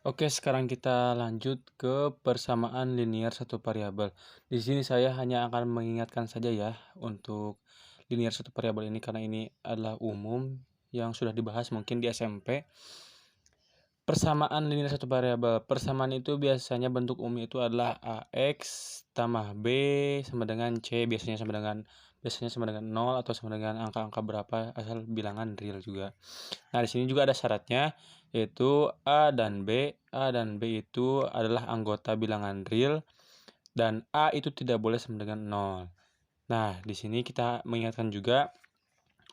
Oke, sekarang kita lanjut ke persamaan linier satu variabel. Di sini saya hanya akan mengingatkan saja ya untuk linier satu variabel ini karena ini adalah umum yang sudah dibahas mungkin di SMP. Persamaan linier satu variabel. Persamaan itu biasanya bentuk umum itu adalah AX tambah B sama dengan C, biasanya sama dengan 0 atau sama dengan angka-angka berapa asal bilangan real juga. Nah, di sini juga ada syaratnya yaitu A dan B. A dan B itu adalah anggota bilangan real dan A itu tidak boleh sama dengan 0. Nah, di sini kita mengingatkan juga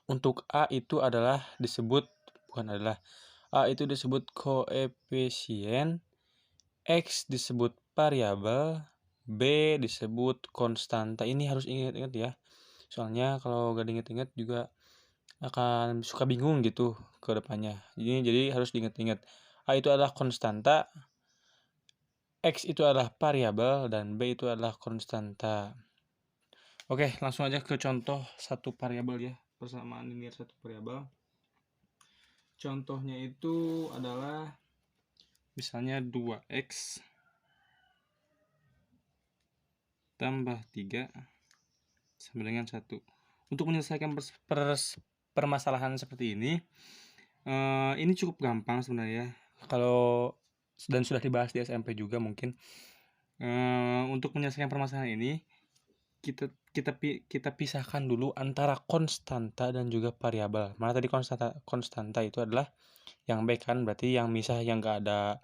untuk A itu adalah disebut bukan adalah A itu disebut koefisien, X disebut variabel, B disebut konstanta. Ini harus ingat-ingat ya. Soalnya kalau gak diingat-ingat juga akan suka bingung gitu ke depannya. Jadi harus diingat-ingat. A itu adalah konstanta, X itu adalah variabel, dan B itu adalah konstanta. Oke, langsung aja ke contoh satu variabel ya. Persamaan linier satu variabel. Contohnya itu adalah misalnya 2X tambah 3 sama dengan 1. Untuk menyelesaikan permasalahan seperti ini cukup gampang sebenarnya. Kalau dan sudah dibahas di SMP juga mungkin. Untuk menyelesaikan permasalahan ini kita pisahkan dulu antara konstanta dan juga variabel. Mana tadi konstanta itu adalah yang B kan, berarti yang misah yang enggak ada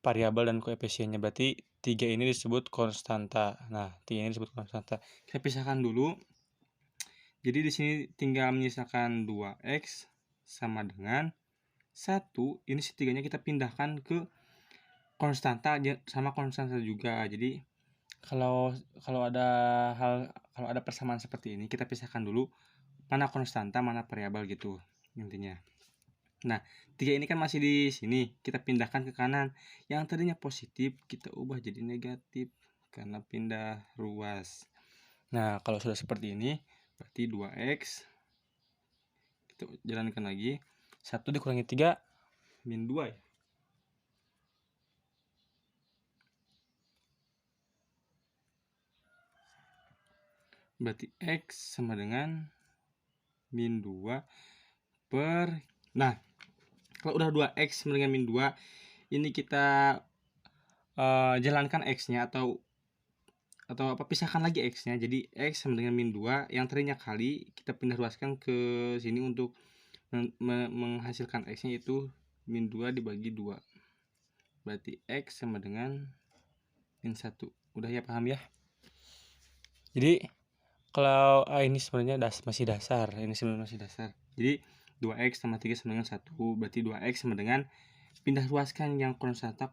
variabel dan koefisiennya, berarti 3 ini disebut konstanta. Nah, 3 ini disebut konstanta. Kita pisahkan dulu. Jadi di sini tinggal menyisakan 2X sama dengan 1. Ini setiganya kita pindahkan ke konstanta sama konstanta juga. Jadi kalau ada persamaan seperti ini, kita pisahkan dulu mana konstanta, mana variabel gitu intinya. Nah, 3 ini kan masih di sini, kita pindahkan ke kanan. Yang tadinya positif, kita ubah jadi negatif karena pindah ruas. Nah, kalau sudah seperti ini, berarti 2X. Kita jalankan lagi. 1 dikurangi 3, min 2 ya. Berarti X sama dengan min 2 per... Nah, kalau udah 2X sama dengan min 2, ini kita jalankan X-nya atau pisahkan lagi X-nya. Jadi X sama dengan min 2, yang tadinya kali kita pindah ruaskan ke sini untuk menghasilkan X-nya, itu min 2 dibagi 2. Berarti X sama dengan min 1. Udah ya, paham ya? Jadi kalau ini sebenarnya masih dasar. Ini sebenarnya masih dasar. Jadi 2X tambah 3 sama dengan 1. Berarti 2X sama dengan pindah ruaskan yang konstanta,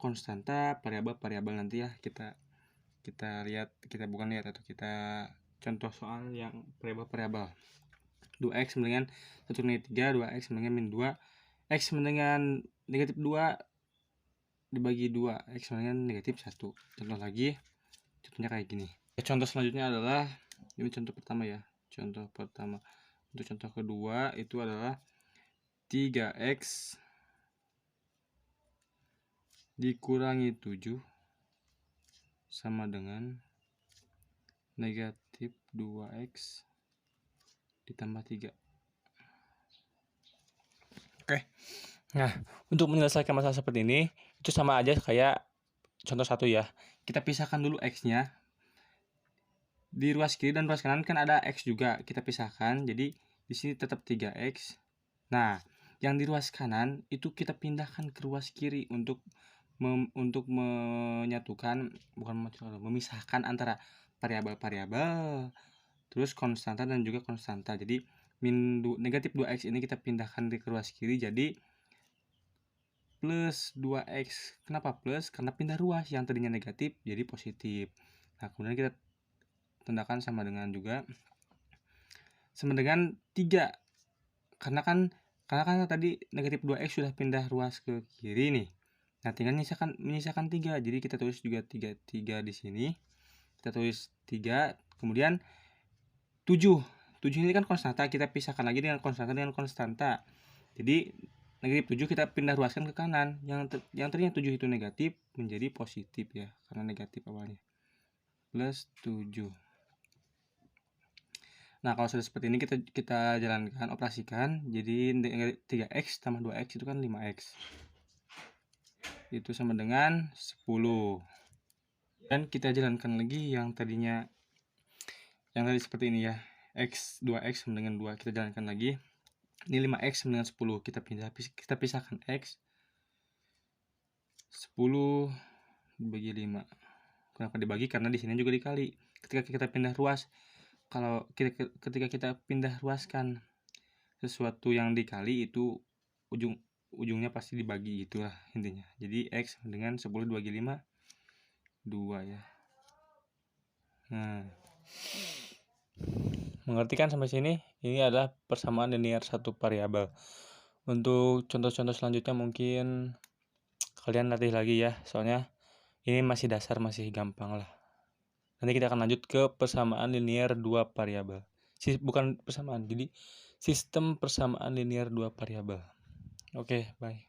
variabel nanti ya. Kita lihat, atau kita contoh soal yang variabel. 2X sama dengan 1 dengan 3, 2X sama dengan min 2, X sama dengan negatif 2 dibagi 2, X sama dengan negatif 1. Contoh lagi, contohnya kayak gini. Contoh selanjutnya adalah, ini contoh pertama ya. Contoh pertama. Untuk contoh kedua itu adalah 3X dikurangi 7 sama dengan negatif 2X ditambah 3. Oke. Nah, untuk menyelesaikan masalah seperti ini, itu sama aja kayak contoh 1 ya. Kita pisahkan dulu X-nya. Di ruas kiri dan ruas kanan kan ada X juga, kita pisahkan. Jadi di sini tetap 3X. Nah, yang di ruas kanan itu kita pindahkan ke ruas kiri untuk menyatukan, memisahkan antara variabel, terus konstanta dan juga konstanta. Jadi negatif 2X ini kita pindahkan ke ruas kiri jadi plus 2X. Kenapa plus? Karena pindah ruas, yang tadinya negatif jadi positif. Nah, kemudian kita tandakan sama dengan 3. Karena kan tadi negatif 2X sudah pindah ruas ke kiri nih. Nah, tinggal menyisakan 3. Jadi kita tulis juga 3 di sini. Kita tulis 3, kemudian 7. 7 ini kan konstanta, kita pisahkan lagi dengan konstanta. Jadi negatif 7 kita pindah ruaskan ke kanan. Yang tadinya 7 itu negatif menjadi positif ya, karena negatif awalnya. Plus 7. Nah, kalau sudah seperti ini kita jalankan, operasikan. Jadi 3x tambah 2x itu kan 5x. Itu sama dengan 10. Dan kita jalankan lagi yang tadi seperti ini ya. 2x sama dengan 2. Kita jalankan lagi. Ini 5x sama dengan 10. Kita pisahkan x. 10 dibagi 5. Kenapa dibagi? Karena di sini juga dikali. Ketika kita pindah ruas, ketika kita pindah ruaskan sesuatu yang dikali, itu ujungnya pasti dibagi, itulah intinya. Jadi x dengan 10 dibagi 5 2 ya. Nah, mengerti kan sampai sini? Ini adalah persamaan linear satu variabel. Untuk contoh-contoh selanjutnya mungkin kalian latih lagi ya, soalnya ini masih dasar, masih gampang lah. Nanti kita akan lanjut ke persamaan linear dua variabel. Bukan persamaan, jadi sistem persamaan linear dua variabel. Oke, bye.